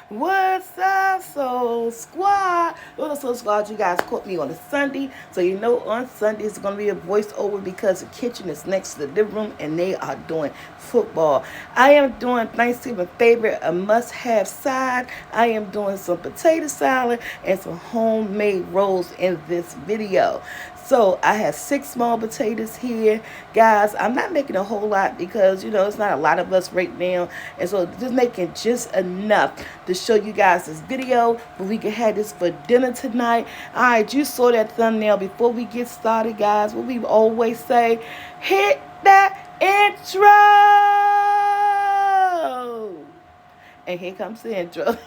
What's up, Soul Squad? Little Soul Squad, you guys caught me on a Sunday. So you know on Sunday it's going to be a voiceover because the kitchen is next to the living room and they are doing football. I am doing Thanksgiving favorite, a must-have side. I am doing some potato salad and some homemade rolls in this video. So I have 6 small potatoes here. Guys, I'm not making a whole lot because, it's not a lot of us right now. And so just making just enough to show you guys this video. But we can have this for dinner tonight. All right, you saw that thumbnail. Before we get started, guys, what we always say, hit that intro. And here comes the intro.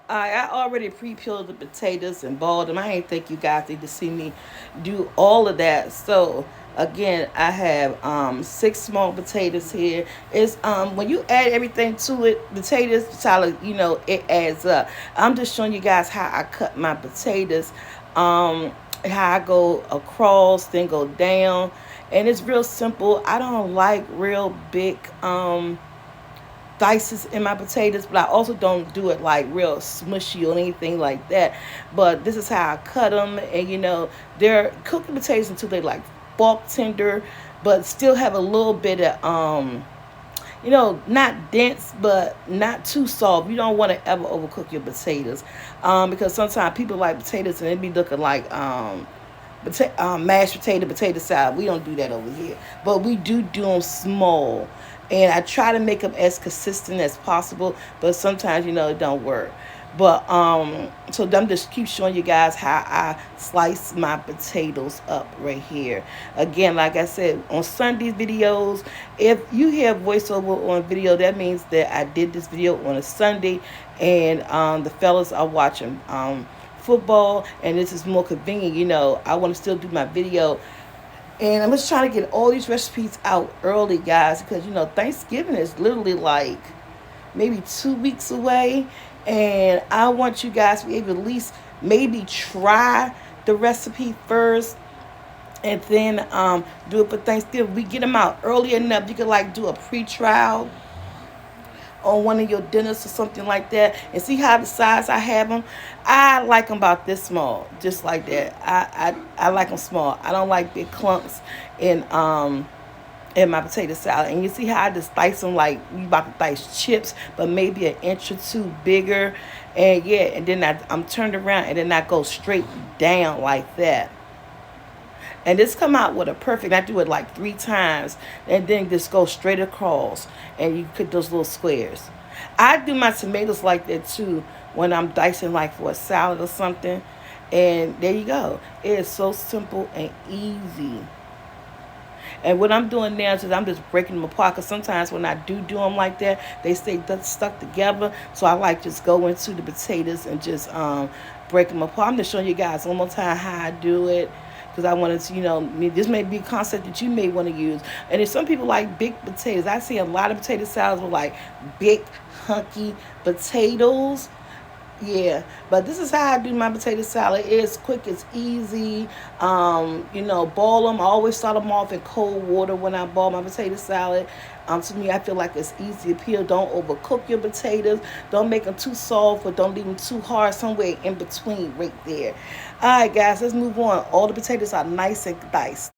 I already pre-peeled the potatoes and boiled them. I ain't think you guys need to see me do all of that. So again, I have 6 small potatoes here. It's when you add everything to it, potatoes, salad, it adds up. I'm just showing you guys how I cut my potatoes, how I go across, then go down, and it's real simple. I don't like real big dices in my potatoes, but I also don't do it like real smushy or anything like that. But this is how I cut them, and they're cooking potatoes until they like fork tender, but still have a little bit of not dense, but not too soft. You don't want to ever overcook your potatoes, because sometimes people like potatoes and it be looking like mashed potato salad. We don't do that over here, but we do them small, and I try to make them as consistent as possible, but sometimes it don't work. But so I'm just keep showing you guys how I slice my potatoes up right here. Again, like I said, on Sunday's videos, if you hear voiceover on video, that means that I did this video on a Sunday, and the fellas are watching football, and this is more convenient. I want to still do my video, and I'm just trying to get all these recipes out early, guys, because Thanksgiving is literally like maybe 2 weeks away, and I want you guys to be able to at least maybe try the recipe first, and then do it for Thanksgiving. We get them out early enough. You can like do a pre-trial on one of your dinners or something like that, and see how the size I have them. I like them about this small, just like that. I like them small. I don't like big clumps in my potato salad. And you see how I just dice them like you about to dice chips, but maybe an inch or two bigger. And yeah, and then I'm turned around, and then I go straight down like that. And this come out with a perfect, I do it like 3 times, and then just go straight across, and you cut those little squares. I do my tomatoes like that too when I'm dicing like for a salad or something. And there you go. It is so simple and easy. And what I'm doing now is I'm just breaking them apart, because sometimes when I do them like that, they stay stuck together. So I like just go into the potatoes and just break them apart. I'm just showing you guys one more time how I do it, because I wanted to, this may be a concept that you may want to use. And if some people like big potatoes, I see a lot of potato salads with like big, hunky potatoes. Yeah, but this is how I do my potato salad. It's quick, it's easy. Boil them. I always start them off in cold water when I boil my potato salad. To me, I feel like it's easy to peel. Don't overcook your potatoes. Don't make them too soft, or don't leave them too hard. Somewhere in between, right there. All right, guys, let's move on. All the potatoes are nice and diced.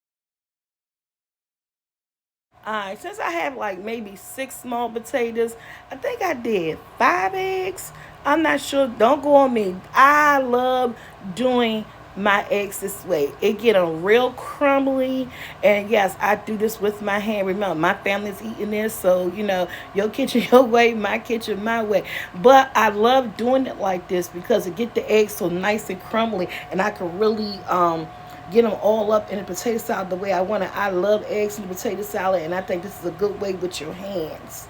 Alright, since I have like maybe 6 small potatoes, I think I did 5 eggs. I'm not sure. Don't go on me. I love doing my eggs this way. It get them real crumbly. And yes, I do this with my hand. Remember, my family's eating this. So, your kitchen your way, my kitchen my way. But I love doing it like this because it get the eggs so nice and crumbly. And I can really get them all up in the potato salad the way I want it. I love eggs in the potato salad, and I think this is a good way with your hands.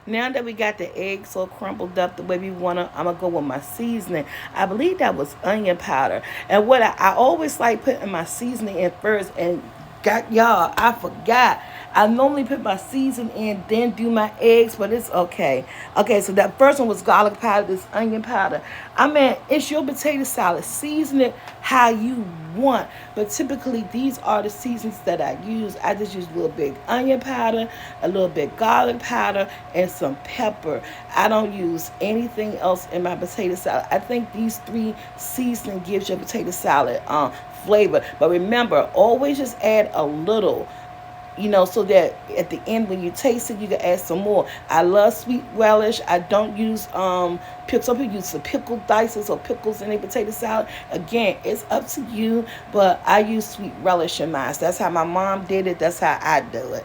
Now that we got the eggs so crumbled up the way we want to, I'm going to go with my seasoning. I believe that was onion powder. And what I always like putting my seasoning in first. And got y'all, I forgot. I normally put my season in, then do my eggs, but it's okay. Okay, so that first one was garlic powder, this onion powder. I mean, it's your potato salad. Season it how you want. But typically, these are the seasons that I use. I just use a little bit onion powder, a little bit garlic powder, and some pepper. I don't use anything else in my potato salad. I think these three seasoning gives your potato salad flavor. But remember, always just add a little, so that at the end when you taste it, you can add some more. I love sweet relish. I don't use pickles. Some people use the pickle dices or pickles in a potato salad. Again, it's up to you, but I use sweet relish in mine. That's how my mom did it. That's how I do it.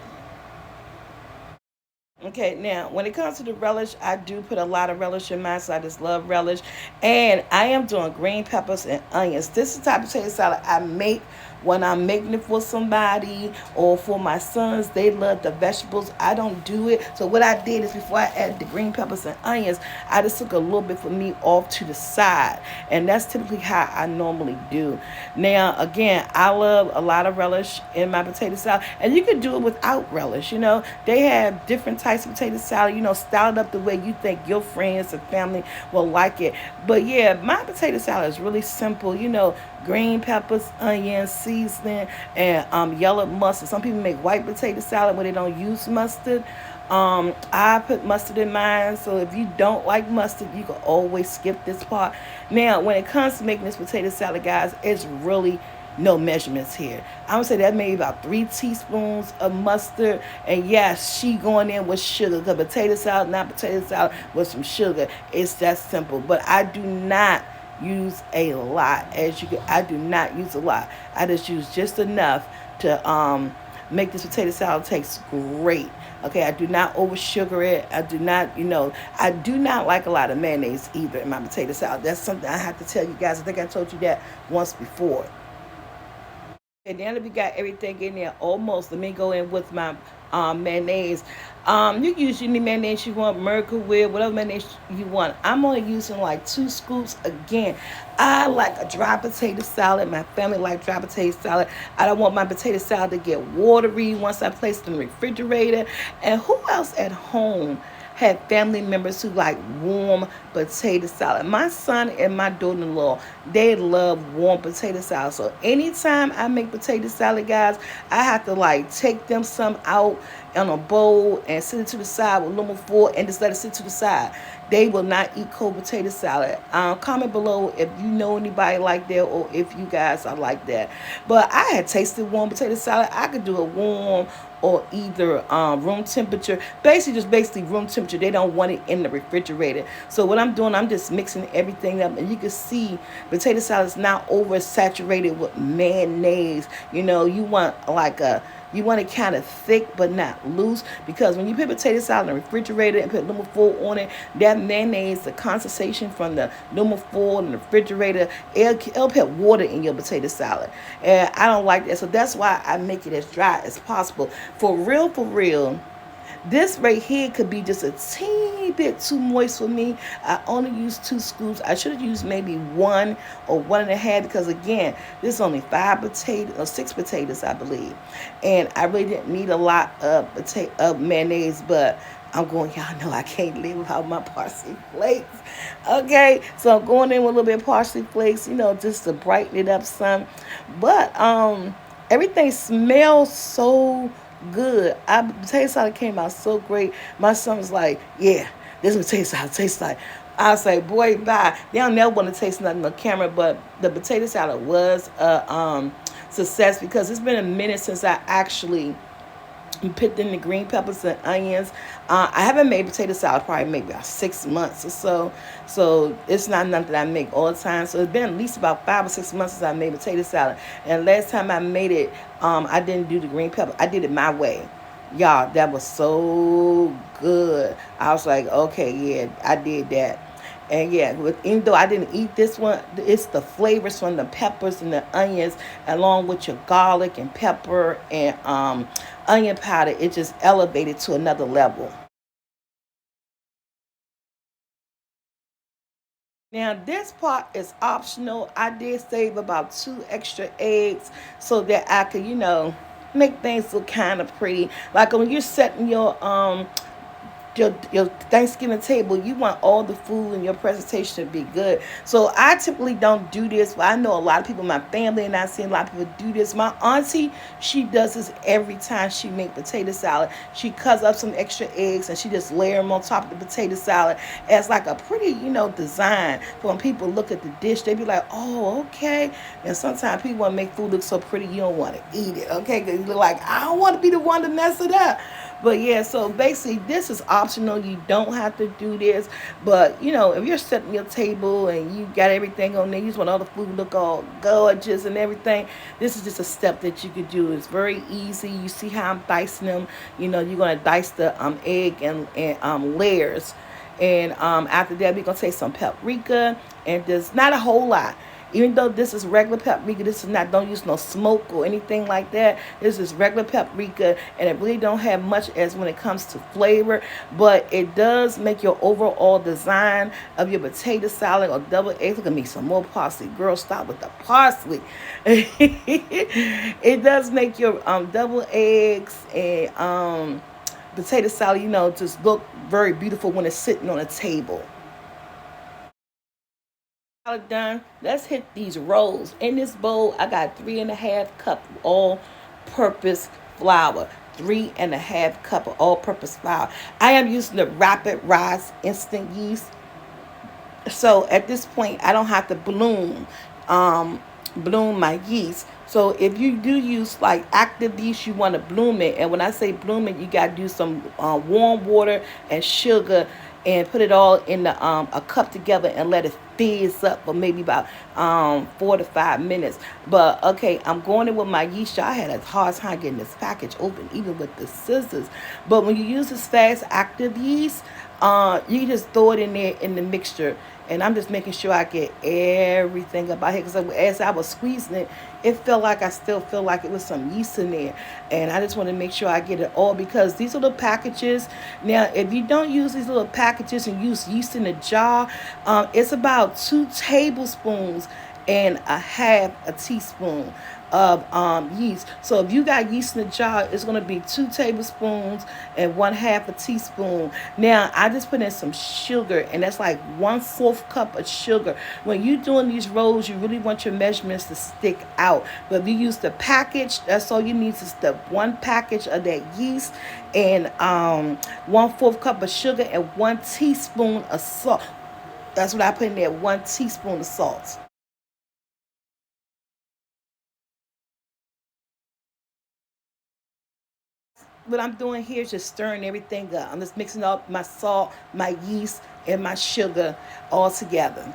Okay, now when it comes to the relish, I do put a lot of relish in mine, so I just love relish. And I am doing green peppers and onions. This is the type of potato salad I make when I'm making it for somebody or for my sons. They love the vegetables. I don't do it. So what I did is before I added the green peppers and onions, I just took a little bit for me off to the side. And that's typically how I normally do. Now, again, I love a lot of relish in my potato salad. And you can do it without relish. They have different types of potato salad, styled up the way you think your friends and family will like it. But yeah, my potato salad is really simple. Green peppers, onions, seasoning, and yellow mustard. Some people make white potato salad where they don't use mustard. I put mustard in mine, so if you don't like mustard, you can always skip this part. Now, when it comes to making this potato salad, guys, it's really no measurements here. I'm gonna say that maybe about 3 teaspoons of mustard, and yes, she going in with sugar. The potato salad, not potato salad, with some sugar. It's that simple. But I do not use a lot. I do not use a lot. I just use just enough to make this potato salad taste great. Okay, I do not over sugar it. I do not, I do not like a lot of mayonnaise either in my potato salad. That's something I have to tell you guys. I think I told you that once before. And now that we got everything in there, almost, let me go in with my mayonnaise. You can use any mayonnaise you want, Miracle Whip, whatever mayonnaise you want. I'm only using like 2 scoops. Again, I like a dry potato salad. My family like dry potato salad. I don't want my potato salad to get watery once I place it in the refrigerator. And who else at home had family members who like warm potato salad? My son and my daughter-in-law, they love warm potato salad. So anytime I make potato salad, guys, I have to like take them some out in a bowl and sit it to the side with aluminum foil and just let it sit to the side. They will not eat cold potato salad. Comment below if you know anybody like that or if you guys are like that. But I had tasted warm potato salad. I could do it warm or either room temperature. Basically room temperature. They don't want it in the refrigerator. So what I'm doing, I'm just mixing everything up. And you can see potato salad is not oversaturated with mayonnaise. You want you want it kind of thick but not loose, because when you put potato salad in the refrigerator and put aluminum foil on it, that mayonnaise, the condensation from the aluminum foil in the refrigerator, it'll put water in your potato salad. And I don't like that. So that's why I make it as dry as possible. For real, this right here could be just a teeny bit too moist for me. I only used 2 scoops. I should have used maybe 1 or 1.5, because again, this is only 6 potatoes, I believe. And I really didn't need a lot of mayonnaise, but y'all know I can't live without my parsley flakes. Okay, so I'm going in with a little bit of parsley flakes, just to brighten it up some. But everything smells so good. Potato salad came out so great. My son was like, yeah, this is potato salad tastes like. I was like, boy, bye. They don't never want to taste nothing on camera, but the potato salad was a success, because it's been a minute since I actually put in the green peppers and onions. I haven't made potato salad probably maybe about 6 months or so. So it's not nothing that I make all the time. So it's been at least about 5 or 6 months since I made potato salad. And last time I made it, I didn't do the green pepper. I did it my way. Y'all, that was so good. I was like, okay, yeah, I did that. And yeah, even though I didn't eat this one, it's the flavors from the peppers and the onions, along with your garlic and pepper and onion powder. It just elevated to another level. Now this part is optional. I did save about 2 extra eggs so that I could, make things look kind of pretty. Like when you're setting your Thanksgiving table, you want all the food and your presentation to be good. So I typically don't do this, but I know a lot of people in my family, and I've seen a lot of people do this. My auntie, she does this every time she make potato salad. She cuts up some extra eggs and she just layer them on top of the potato salad as like a pretty, design. So when people look at the dish, they be like, oh, okay. And sometimes people want to make food look so pretty, you don't want to eat it, okay? Because you look like, I don't want to be the one to mess it up. But yeah, so basically this is optional. You don't have to do this. But if you're setting your table and you got everything on there, you just want all the food to look all gorgeous and everything, this is just a step that you could do. It's very easy. You see how I'm dicing them. You're gonna dice the egg and layers. And after that, we're gonna take some paprika, and there's not a whole lot. Even though this is regular paprika, this is not, don't use no smoke or anything like that. This is regular paprika, and it really don't have much as when it comes to flavor, but it does make your overall design of your potato salad or double eggs. Look at me, some more parsley. Girl, stop with the parsley. It does make your double eggs and potato salad, just look very beautiful when it's sitting on a table. Done. Let's hit these rolls. In this bowl, I got 3.5 cup all-purpose flour. 3.5 cup of all-purpose flour. I am using the rapid rise instant yeast. So at this point, I don't have to bloom my yeast. So if you do use like active yeast, you want to bloom it. And when I say bloom it, you got to do some warm water and sugar and put it all in a cup together and let it fizz up for maybe about 4 to 5 minutes. But okay, I'm going in with my yeast. I had a hard time getting this package open, even with the scissors. But when you use this fast active yeast, you just throw it in there in the mixture. And I'm just making sure I get everything about here. Because as I was squeezing it, it felt like I still feel like it was some yeast in there. And I just want to make sure I get it all, because these little packages, now if you don't use these little packages and use yeast in a jar, it's about 2 tablespoons and a half a teaspoon of yeast. So if you got yeast in the jar, it's going to be 2 tablespoons and 1/2 a teaspoon. Now I just put in some sugar, and that's like 1/4 cup of sugar. When you're doing these rolls, you really want your measurements to stick out. But if you use the package, that's all you need is the one package of that yeast and 1/4 cup of sugar and 1 teaspoon of salt. That's what I put in there, 1 teaspoon of salt. What I'm doing here is just stirring everything up. I'm just mixing up my salt, my yeast, and my sugar all together.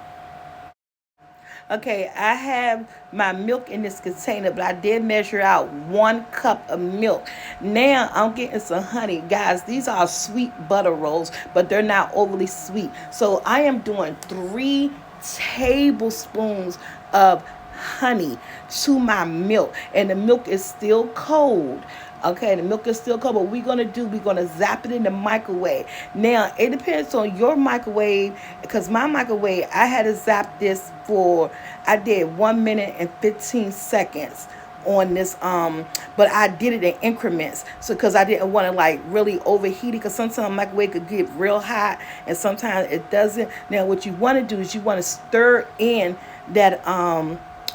Okay, I have my milk in this container, but I did measure out 1 cup of milk. Now I'm getting some honey. Guys, these are sweet butter rolls, but they're not overly sweet. So I am doing 3 tablespoons of honey to my milk, and the milk is still cold. Okay, the milk is still cold. What we're gonna zap it in the microwave. Now it depends on your microwave, because my microwave, I had to zap this for, I did 1 minute and 15 seconds on this, but I did it in increments, so because I didn't want to like really overheat it, because sometimes microwave could get real hot and sometimes it doesn't. Now what you want to do is you want to stir in that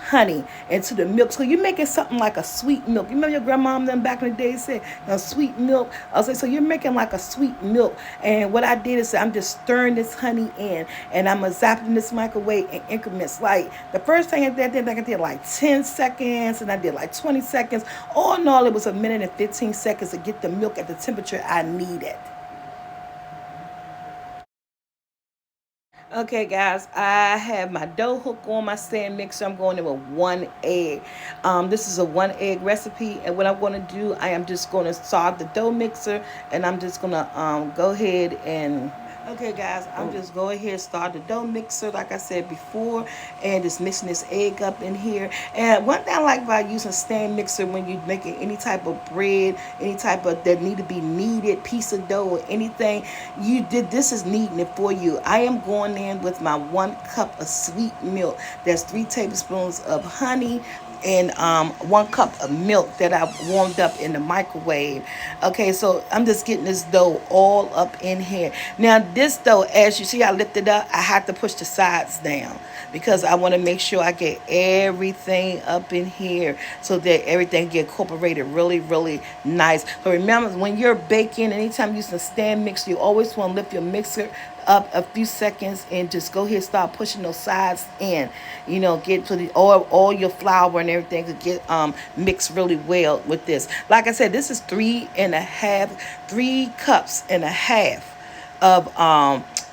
honey into the milk. So you're making something like a sweet milk. You remember your grandma and them back in the day said, sweet milk. I was like, so you're making like a sweet milk. And what I did is I'm just stirring this honey in, and I'm zapping this microwave in increments. Like the first thing I did like 10 seconds, and I did like 20 seconds. All in all, it was 1 minute and 15 seconds to get the milk at the temperature I needed. Okay, guys, I have my dough hook on my stand mixer. I'm going in with 1 egg. This is a 1 egg recipe, and what I'm going to do, I am just going to start the dough mixer, and I'm just going to go ahead and Okay, guys, I'm just go ahead and start the dough mixer like I said before, and just mixing this egg up in here. And one thing I like about using a stand mixer when you're making any type of bread, any type of that need to be kneaded piece of dough or anything, you did this is kneading it for you. I am going in with my 1 cup of sweet milk. That's 3 tablespoons of honey, and 1 cup of milk that I warmed up in the microwave. Okay, so I'm just getting this dough all up in here. Now this dough, as you see I lift it up, I have to push the sides down because I want to make sure I get everything up in here so that everything get incorporated really, really nice. So remember, when you're baking, anytime you use a stand mixer, you always want to lift your mixer up a few seconds and just go ahead and start pushing those sides in. Get to the all your flour and everything to get mixed really well with this. Like I said, this is 3 cups and a half of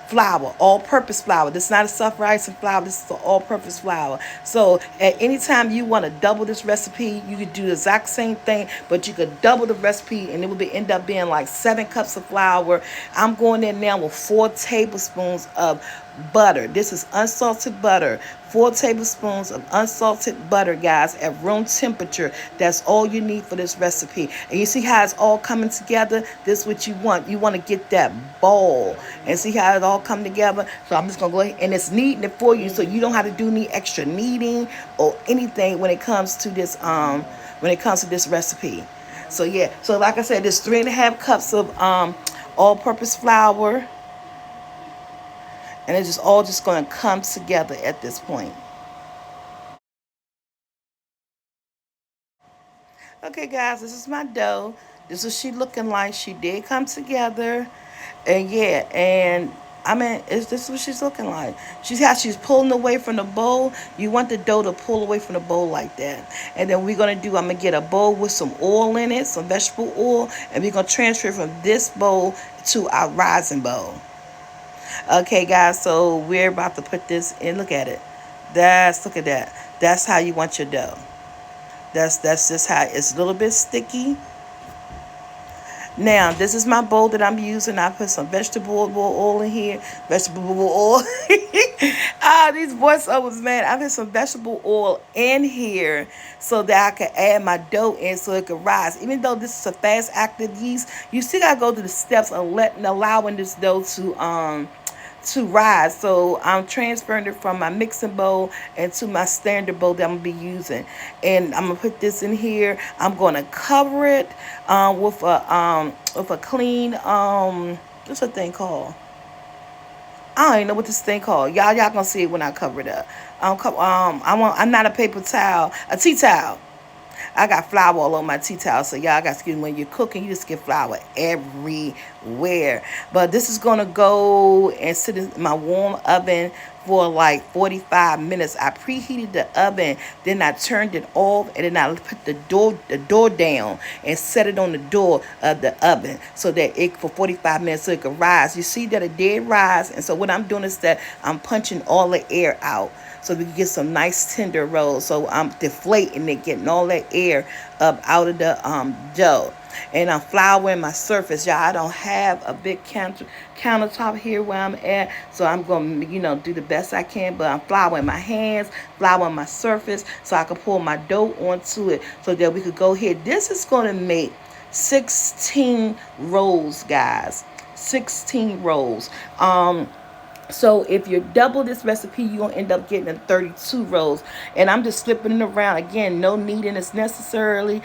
flour, all-purpose flour. This is not a stuffed rice and flour. This is all-purpose flour. So at any time you want to double this recipe, you could do the exact same thing, but you could double the recipe, and it would end up being like 7 cups of flour. I'm going in now with 4 tablespoons of butter. This is unsalted butter. 4 tablespoons of unsalted butter, guys, at room temperature. That's all you need for this recipe. And you see how it's all coming together? This is what you want. You want to get that ball and see how it all come together. So I'm just going to go ahead, and it's kneading it for you, so you don't have to do any extra kneading or anything when it comes to this recipe. So yeah, so like I said, there's 3.5 cups of all-purpose flour, and it's just all just going to come together at this point. Okay, guys, this is my dough. This is she looking like. She did come together, and yeah, and I mean, this is what she's looking like. She's pulling away from the bowl. You want the dough to pull away from the bowl like that. And then I'm gonna get a bowl with some oil in it, some vegetable oil, and we're gonna transfer it from this bowl to our rising bowl. Okay, guys, so we're about to put this in. Look at it. Look at that. That's how you want your dough. That's just how it's a little bit sticky. Now, this is my bowl that I'm using. I put some vegetable oil in here. Vegetable oil. These voiceovers, man. I put some vegetable oil in here so that I can add my dough in so it can rise. Even though this is a fast active yeast, you still gotta go through the steps of allowing this dough to rise. So I'm transferring it from my mixing bowl into my standard bowl that I'm gonna be using, and I'm gonna put this in here. I'm gonna cover it with a clean what's a thing called? I don't even know what this thing called. Y'all gonna see it when I cover it up. I'm not a paper towel, a tea towel. I got flour all on my tea towel, so y'all got to, when you're cooking, you just get flour everywhere. But this is gonna go and sit in my warm oven for like 45 minutes. I preheated the oven, then I turned it off, and then I put the door down and set it on the door of the oven so that it for 45 minutes so it could rise. You see that it did rise, and so what I'm doing is that I'm punching all the air out so we can get some nice tender rolls. So I'm deflating it, getting all that air up out of the dough. And I'm flouring my surface. Y'all, I don't have a big countertop here where I'm at, so I'm going to, do the best I can. But I'm flouring my hands, flouring my surface, so I can pour my dough onto it so that we could go here. This is going to make 16 rolls, guys. 16 rolls. So if you double this recipe, you're going to end up getting 32 rolls. And I'm just flipping it around. Again, no kneading is necessary,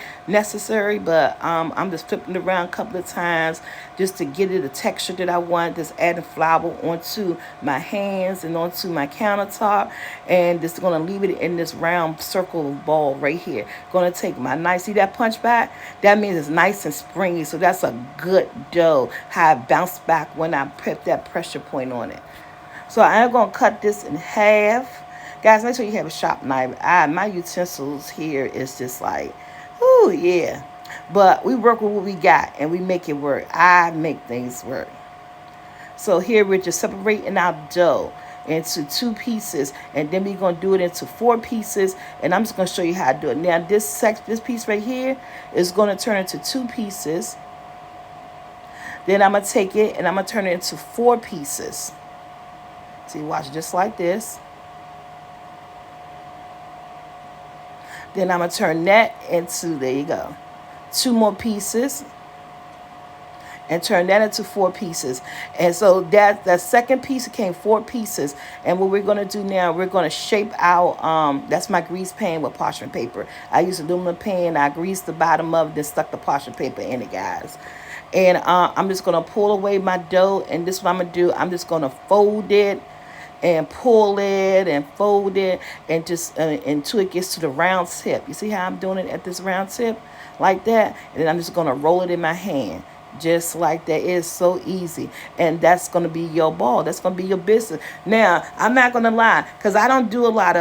but I'm just flipping it around a couple of times just to get it the texture that I want. Just adding flour onto my hands and onto my countertop. And just going to leave it in this round circle ball right here. Going to take my see that punch back? That means it's nice and springy. So that's a good dough. How it bounced back when I put that pressure point on it. So I'm going to cut this in half. Guys, make sure you have a sharp knife. My utensils here is just like, ooh, yeah. But we work with what we got, and we make it work. I make things work. So here we're just separating our dough into 2 pieces, and then we're going to do it into 4 pieces, and I'm just going to show you how to do it. Now, this piece right here is going to turn into 2 pieces. Then I'm going to take it and I'm going to turn it into 4 pieces. See, watch, just like this. Then I'm going to turn that into, there you go, 2 more pieces. And turn that into 4 pieces. And so that second piece became 4 pieces. And what we're going to do now, we're going to shape out, that's my grease pan with parchment paper. I use aluminum pan. I greased the bottom of it, then stuck the parchment paper in it, guys. And I'm just going to pull away my dough. And this is what I'm going to do. I'm just going to fold it and pull it and fold it and just until it gets to the round tip. You see how I'm doing it at this round tip? Like that. And then I'm just going to roll it in my hand. Just like that. It's so easy. And that's going to be your ball. That's going to be your business. Now, I'm not going to lie, because I don't do a lot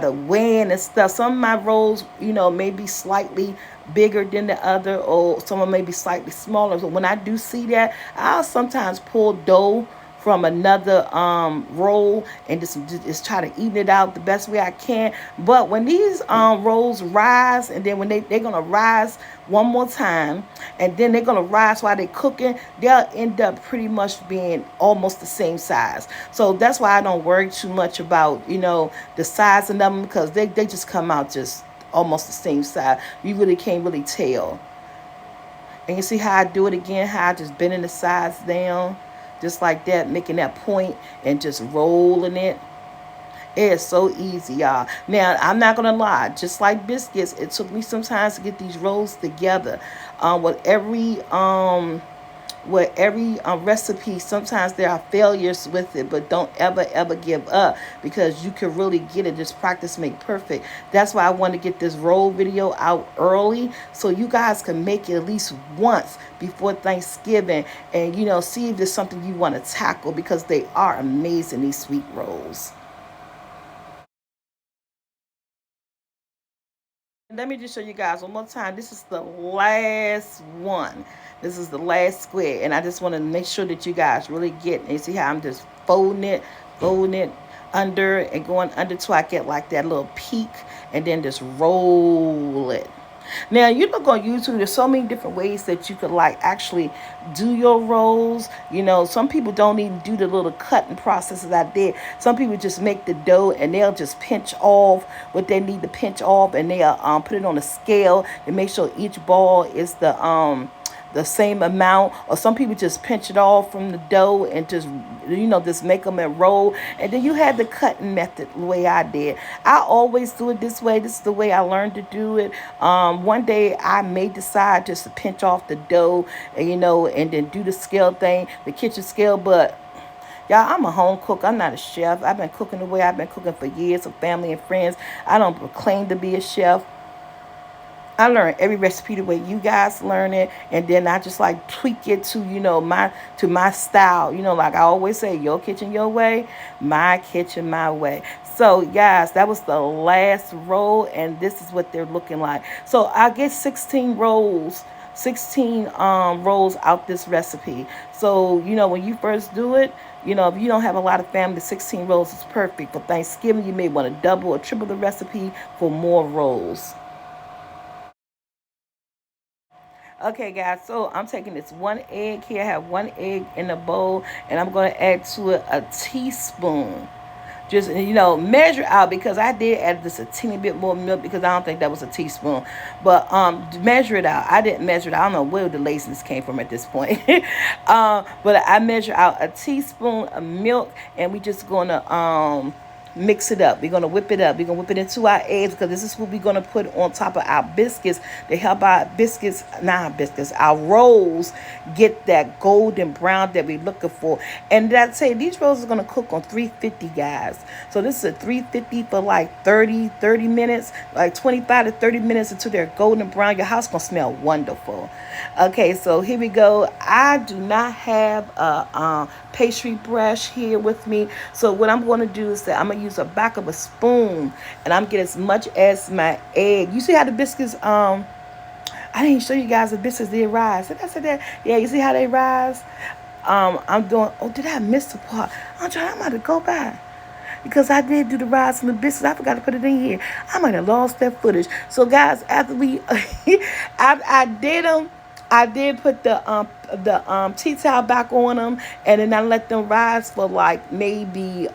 of weighing and stuff. Some of my rolls, may be slightly bigger than the other, or some of them may be slightly smaller. So when I do see that, I'll sometimes pull dough from another roll and just try to even it out the best way I can. But when these rolls rise, and then when they're going to rise one more time, and then they're going to rise while they're cooking, they'll end up pretty much being almost the same size. So that's why I don't worry too much about, the size of them, because they just come out just almost the same size. You really can't really tell. And you see how I do it again, how I just bending the sides down. Just like that, making that point and just rolling it. It's so easy, y'all. Now, I'm not going to lie. Just like biscuits, it took me some time to get these rolls together. With every recipe, sometimes there are failures with it, but don't ever give up, because you can really get it. Just practice make perfect. That's why I want to get this roll video out early, so you guys can make it at least once before Thanksgiving, and see if there's something you want to tackle, because they are amazing, these sweet rolls. Let me just show you guys one more time. This is the last one. This is the last square. And I just want to make sure that you guys really get it. You see how I'm just folding it under and going under till I get like that little peak. And then just roll it. Now, you look on YouTube, there's so many different ways that you could actually do your rolls. Some people don't even do the little cutting processes I did. Some people just make the dough and they'll just pinch off what they need to pinch off, and they'll put it on a scale and make sure each ball is the same amount. Or some people just pinch it off from the dough and just make them and roll. And then you had the cutting method the way I did. I always do it this way. This is the way I learned to do it. One day I may decide just to pinch off the dough and then do the scale thing, the kitchen scale. But y'all, I'm a home cook. I'm not a chef. I've been cooking the way I've been cooking for years with family and friends. I don't proclaim to be a chef. I learn every recipe the way you guys learn it, and then I just tweak it to my style. Like I always say, your kitchen your way, my kitchen my way. So guys, that was the last roll, and this is what they're looking like. So I get 16 rolls out this recipe. So when you first do it, if you don't have a lot of family, 16 rolls is perfect. For Thanksgiving, you may want to double or triple the recipe for more rolls. Okay, guys, so I'm taking this 1 egg here. I have 1 egg in a bowl, and I'm going to add to it a teaspoon. Just, measure out, because I did add just a teeny bit more milk, because I don't think that was a teaspoon. But measure it out. I didn't measure it out. I don't know where the laziness came from at this point. But I measure out a teaspoon of milk, and we just going to mix it up. We're going to whip it up. We're going to whip it into our eggs, because this is what we're going to put on top of our biscuits to help our rolls get that golden brown that we're looking for. And I'd say these rolls are going to cook on 350, guys. So this is a 350 for 30 minutes, 25 to 30 minutes until they're golden brown. Your house going to smell wonderful. Okay, so here we go. I do not have a pastry brush here with me. So what I'm going to do is that I'm going to use a back of a spoon, and I'm getting as much as my egg. You see how the biscuits, I didn't show you guys the biscuits did rise. Did I say that? Yeah, you see how they rise? I'm doing, did I miss the part? I'm about to go back, because I did do the rise from the biscuits. I forgot to put it in here. I might have lost that footage. So guys, after we, I did them. I did put the tea towel back on them, and then I let them rise for like maybe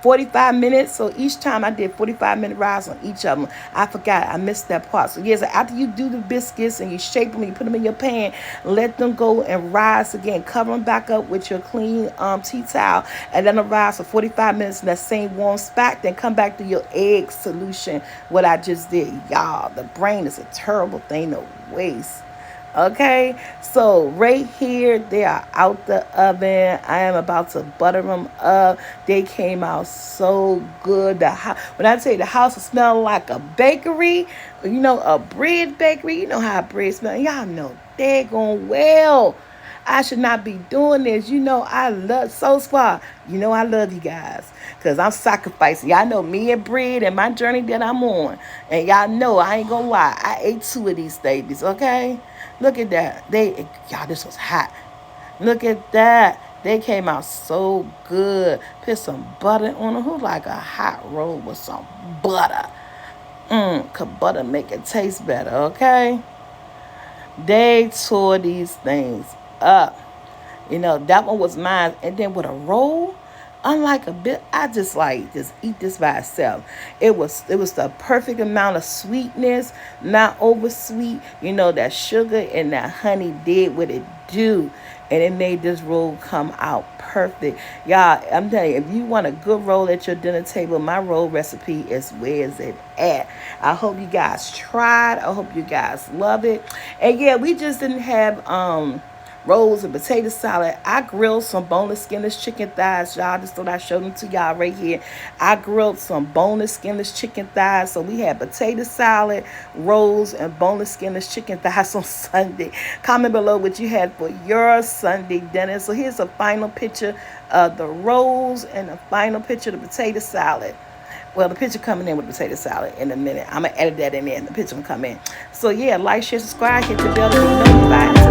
45 minutes. So each time I did 45-minute rise on each of them. I forgot. I missed that part. So yes, after you do the biscuits and you shape them, you put them in your pan, let them go and rise again. Cover them back up with your clean tea towel, and then rise for 45 minutes in that same warm spot. Then come back to your egg solution, what I just did. Y'all, the brain is a terrible thing to waste. Okay, so right here they are out the oven. I am about to butter them up. They came out so good. When I tell you the house smell like a bakery, a bread bakery. You know how bread smells. Y'all know daggone well. I should not be doing this. I love so far. I love you guys. Because I'm sacrificing. Y'all know me and bread and my journey that I'm on. And y'all know I ain't gonna lie. I ate 2 of these babies, okay? Look at that. Y'all, this was hot. Look at that. They came out so good. Put some butter on them. Who like a hot roll with some butter? Cause butter make it taste better, okay? They tore these things up. That one was mine. And then with a roll, unlike a bit, I just eat this by itself. It was the perfect amount of sweetness, not over sweet. That sugar and that honey did what it do. And it made this roll come out perfect. Y'all, I'm telling you, if you want a good roll at your dinner table, my roll recipe is where is it at. I hope you guys tried. I hope you guys love it. And yeah, we just didn't have rolls and potato salad. I grilled some boneless, skinless chicken thighs, y'all. Just thought I showed them to y'all right here. I grilled some boneless, skinless chicken thighs. So we had potato salad, rolls, and boneless, skinless chicken thighs on Sunday. Comment below what you had for your Sunday dinner. So here's a final picture of the rolls and a final picture of the potato salad. Well, the picture coming in with the potato salad in a minute. I'm going to edit that in there and the picture will come in. So, yeah, like, share, subscribe, hit the bell to be notified.